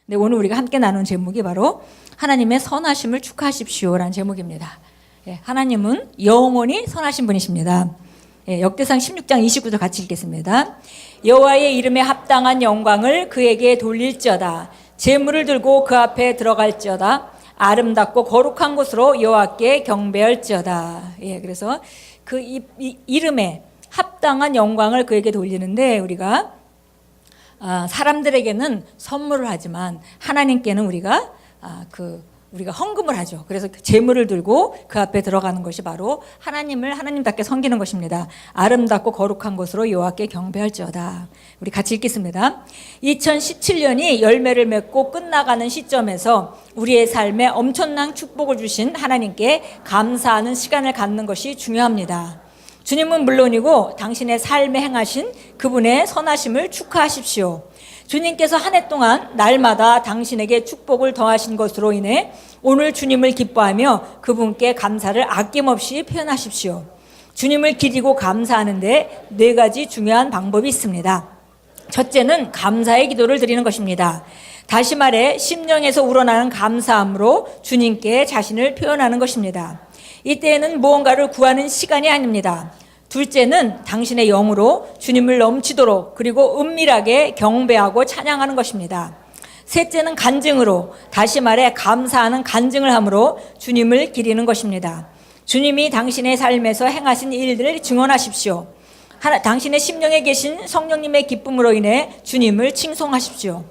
네, 오늘 우리가 함께 나눈 제목이 바로 하나님의 선하심을 축하하십시오라는 제목입니다. 예, 하나님은 영원히 선하신 분이십니다. 예, 역대상 16장 29절 같이 읽겠습니다. 여호와의 이름에 합당한 영광을 그에게 돌릴지어다. 제물을 들고 그 앞에 들어갈지어다. 아름답고 거룩한 곳으로 여호와께 경배할지어다. 예, 그래서 그 이름에 합당한 영광을 그에게 돌리는데 우리가 사람들에게는 선물을 하지만 하나님께는 우리가 헌금을 하죠. 그래서 제물을 들고 그 앞에 들어가는 것이 바로 하나님을 하나님답게 섬기는 것입니다. 아름답고 거룩한 곳으로 여호와께 경배할지어다. 우리 같이 읽겠습니다. 2017년이 열매를 맺고 끝나가는 시점에서 우리의 삶에 엄청난 축복을 주신 하나님께 감사하는 시간을 갖는 것이 중요합니다. 주님은 물론이고 당신의 삶에 행하신 그분의 선하심을 축하하십시오. 주님께서 한 해 동안 날마다 당신에게 축복을 더하신 것으로 인해 오늘 주님을 기뻐하며 그분께 감사를 아낌없이 표현하십시오. 주님을 기리고 감사하는데 4가지 중요한 방법이 있습니다. 첫째는 감사의 기도를 드리는 것입니다. 다시 말해 심령에서 우러나는 감사함으로 주님께 자신을 표현하는 것입니다. 이때에는 무언가를 구하는 시간이 아닙니다. 둘째는 당신의 영으로 주님을 넘치도록 그리고 은밀하게 경배하고 찬양하는 것입니다. 셋째는 간증으로, 다시 말해 감사하는 간증을 함으로 주님을 기리는 것입니다. 주님이 당신의 삶에서 행하신 일들을 증언하십시오. 당신의 심령에 계신 성령님의 기쁨으로 인해 주님을 칭송하십시오.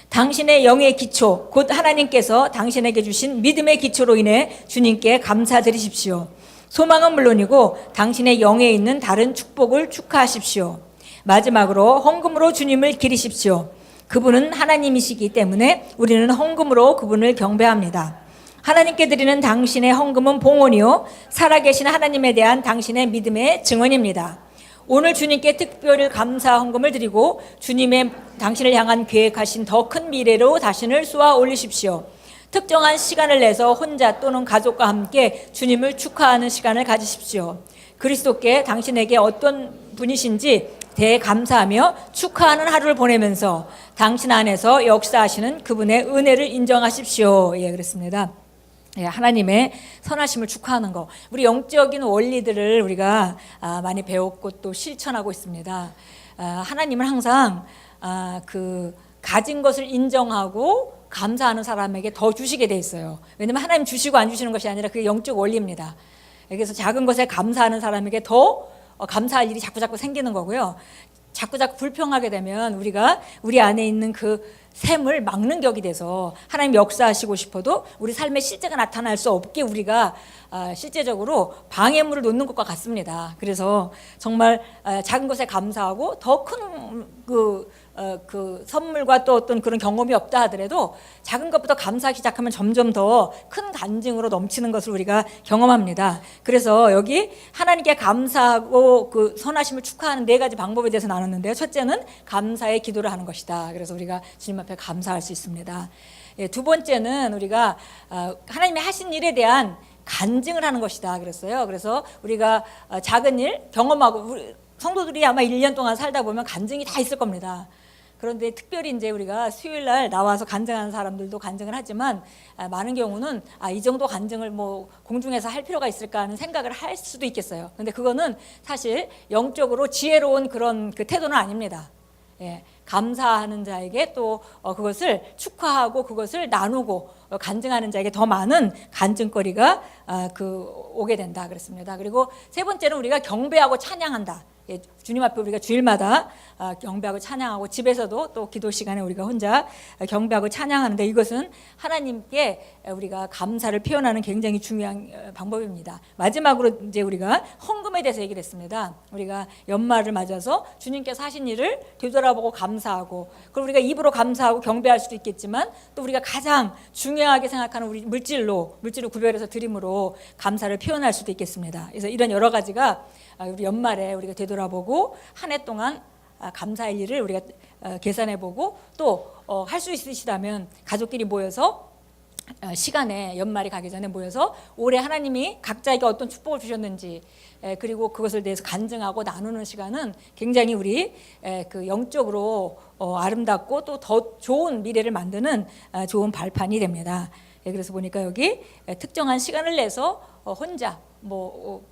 당신의 영의 기초, 곧 하나님께서 당신에게 주신 믿음의 기초로 인해 주님께 감사드리십시오. 소망은 물론이고 당신의 영에 있는 다른 축복을 축하하십시오. 마지막으로 헌금으로 주님을 기리십시오. 그분은 하나님이시기 때문에 우리는 헌금으로 그분을 경배합니다. 하나님께 드리는 당신의 헌금은 봉헌이요 살아계신 하나님에 대한 당신의 믿음의 증언입니다. 오늘 주님께 특별히 감사 헌금을 드리고 주님의 당신을 향한 계획하신 더 큰 미래로 자신을 쏘아 올리십시오. 특정한 시간을 내서 혼자 또는 가족과 함께 주님을 축하하는 시간을 가지십시오. 그리스도께 당신에게 어떤 분이신지 대감사하며 축하하는 하루를 보내면서 당신 안에서 역사하시는 그분의 은혜를 인정하십시오. 예, 그렇습니다. 예, 하나님의 선하심을 축하하는 거. 우리 영적인 원리들을 우리가 많이 배웠고 또 실천하고 있습니다. 하나님은 항상 가진 것을 인정하고 감사하는 사람에게 더 주시게 돼 있어요. 왜냐하면 하나님 주시고 안 주시는 것이 아니라 그게 영적 원리입니다. 그래서 작은 것에 감사하는 사람에게 더 감사할 일이 자꾸 생기는 거고요. 자꾸 불평하게 되면 우리가 우리 안에 있는 그 샘을 막는 격이 돼서 하나님 역사하시고 싶어도 우리 삶의 실제가 나타날 수 없게 우리가 실제적으로 방해물을 놓는 것과 같습니다. 그래서 정말 작은 것에 감사하고 더 큰 그 선물과 또 어떤 그런 경험이 없다 하더라도 작은 것부터 감사하기 시작하면 점점 더 큰 간증으로 넘치는 것을 우리가 경험합니다. 그래서 여기 하나님께 감사하고 그 선하심을 축하하는 4가지 방법에 대해서 나눴는데요. 첫째는 감사의 기도를 하는 것이다. 그래서 우리가 주님 앞에 감사할 수 있습니다. 예, 두 번째는 우리가 하나님이 하신 일에 대한 간증을 하는 것이다 그랬어요. 그래서 우리가 작은 일 경험하고 우리 성도들이 아마 1년 동안 살다 보면 간증이 다 있을 겁니다. 그런데 특별히 이제 우리가 수요일 날 나와서 간증하는 사람들도 간증을 하지만 많은 경우는 이 정도 간증을 뭐 공중에서 할 필요가 있을까 하는 생각을 할 수도 있겠어요. 근데 그거는 사실 영적으로 지혜로운 그런 그 태도는 아닙니다. 예, 감사하는 자에게 또 그것을 축하하고 그것을 나누고 간증하는 자에게 더 많은 간증거리가 오게 된다 그랬습니다. 그리고 세 번째는 우리가 경배하고 찬양한다. 예, 주님 앞에 우리가 주일마다 경배하고 찬양하고 집에서도 또 기도 시간에 우리가 혼자 경배하고 찬양하는데 이것은 하나님께 우리가 감사를 표현하는 굉장히 중요한 방법입니다. 마지막으로 이제 우리가 헌금에 대해서 얘기를 했습니다. 우리가 연말을 맞아서 주님께서 하신 일을 되돌아보고 감사하고 그리고 우리가 입으로 감사하고 경배할 수도 있겠지만 또 우리가 가장 중요하게 생각하는 우리 물질로 구별해서 드림으로 감사를 표현할 수도 있겠습니다. 그래서 이런 여러 가지가 우리 연말에 우리가 되돌아보고 한 해 동안 감사할 일을 우리가 계산해보고 또 할 수 있으시다면 가족끼리 모여서 시간에 연말이 가기 전에 모여서 올해 하나님이 각자에게 어떤 축복을 주셨는지 그리고 그것을 대해서 간증하고 나누는 시간은 굉장히 우리 그 영적으로 아름답고 또 더 좋은 미래를 만드는 좋은 발판이 됩니다. 그래서 보니까 여기 특정한 시간을 내서 혼자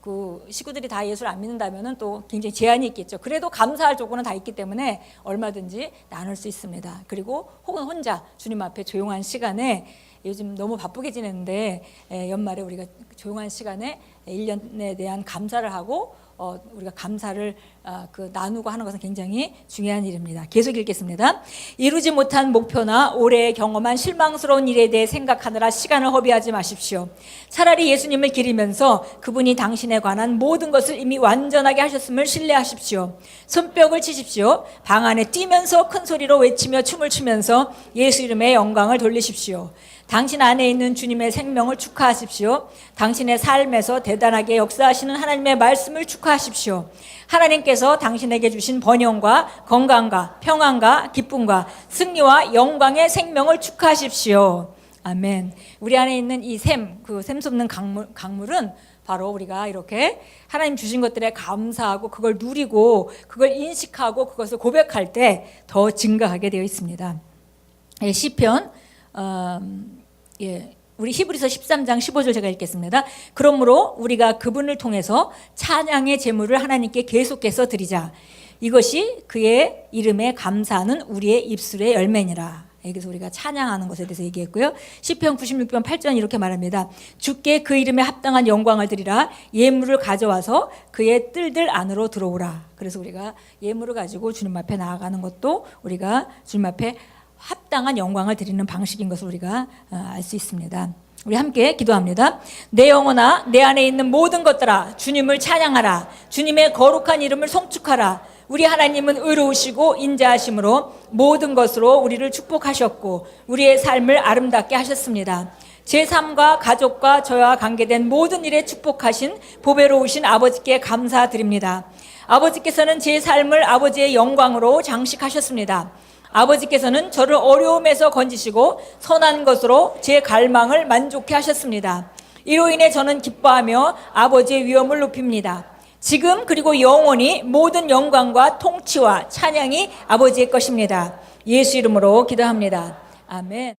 그 식구들이 다 예수를 안 믿는다면은 또 굉장히 제한이 있겠죠. 그래도 감사할 조건은 다 있기 때문에 얼마든지 나눌 수 있습니다. 그리고 혹은 혼자 주님 앞에 조용한 시간에 요즘 너무 바쁘게 지내는데 연말에 우리가 조용한 시간에 1년에 대한 감사를 하고 우리가 감사를 나누고 하는 것은 굉장히 중요한 일입니다. 계속 읽겠습니다. 이루지 못한 목표나 올해 경험한 실망스러운 일에 대해 생각하느라 시간을 허비하지 마십시오. 차라리 예수님을 기리면서 그분이 당신에 관한 모든 것을 이미 완전하게 하셨음을 신뢰하십시오. 손뼉을 치십시오. 방 안에 뛰면서 큰 소리로 외치며 춤을 추면서 예수 이름의 영광을 돌리십시오. 당신 안에 있는 주님의 생명을 축하하십시오. 당신의 삶에서 대단하게 역사하시는 하나님의 말씀을 축하하십시오. 하나님께서 당신에게 주신 번영과 건강과 평안과 기쁨과 승리와 영광의 생명을 축하하십시오. 아멘. 우리 안에 있는 이 그 샘솟는 강물은 바로 우리가 이렇게 하나님 주신 것들에 감사하고 그걸 누리고 그걸 인식하고 그것을 고백할 때 더 증가하게 되어 있습니다. 시편 우리 히브리서 13장 15절 제가 읽겠습니다. 그러므로 우리가 그분을 통해서 찬양의 제물을 하나님께 계속해서 드리자. 이것이 그의 이름에 감사하는 우리의 입술의 열매니라. 그래서 우리가 찬양하는 것에 대해서 얘기했고요. 시편 96편 8절 이렇게 말합니다. 주께 그 이름에 합당한 영광을 드리라. 예물을 가져와서 그의 뜰들 안으로 들어오라. 그래서 우리가 예물을 가지고 주님 앞에 나아가는 것도 우리가 주님 앞에 합당한 영광을 드리는 방식인 것을 우리가 알 수 있습니다. 우리 함께 기도합니다. 내 영혼아 내 안에 있는 모든 것들아 주님을 찬양하라. 주님의 거룩한 이름을 송축하라. 우리 하나님은 의로우시고 인자하심으로 모든 것으로 우리를 축복하셨고 우리의 삶을 아름답게 하셨습니다. 제 삶과 가족과 저와 관계된 모든 일에 축복하신 보배로우신 아버지께 감사드립니다. 아버지께서는 제 삶을 아버지의 영광으로 장식하셨습니다. 아버지께서는 저를 어려움에서 건지시고 선한 것으로 제 갈망을 만족해 하셨습니다. 이로 인해 저는 기뻐하며 아버지의 위엄을 높입니다. 지금 그리고 영원히 모든 영광과 통치와 찬양이 아버지의 것입니다. 예수 이름으로 기도합니다. 아멘.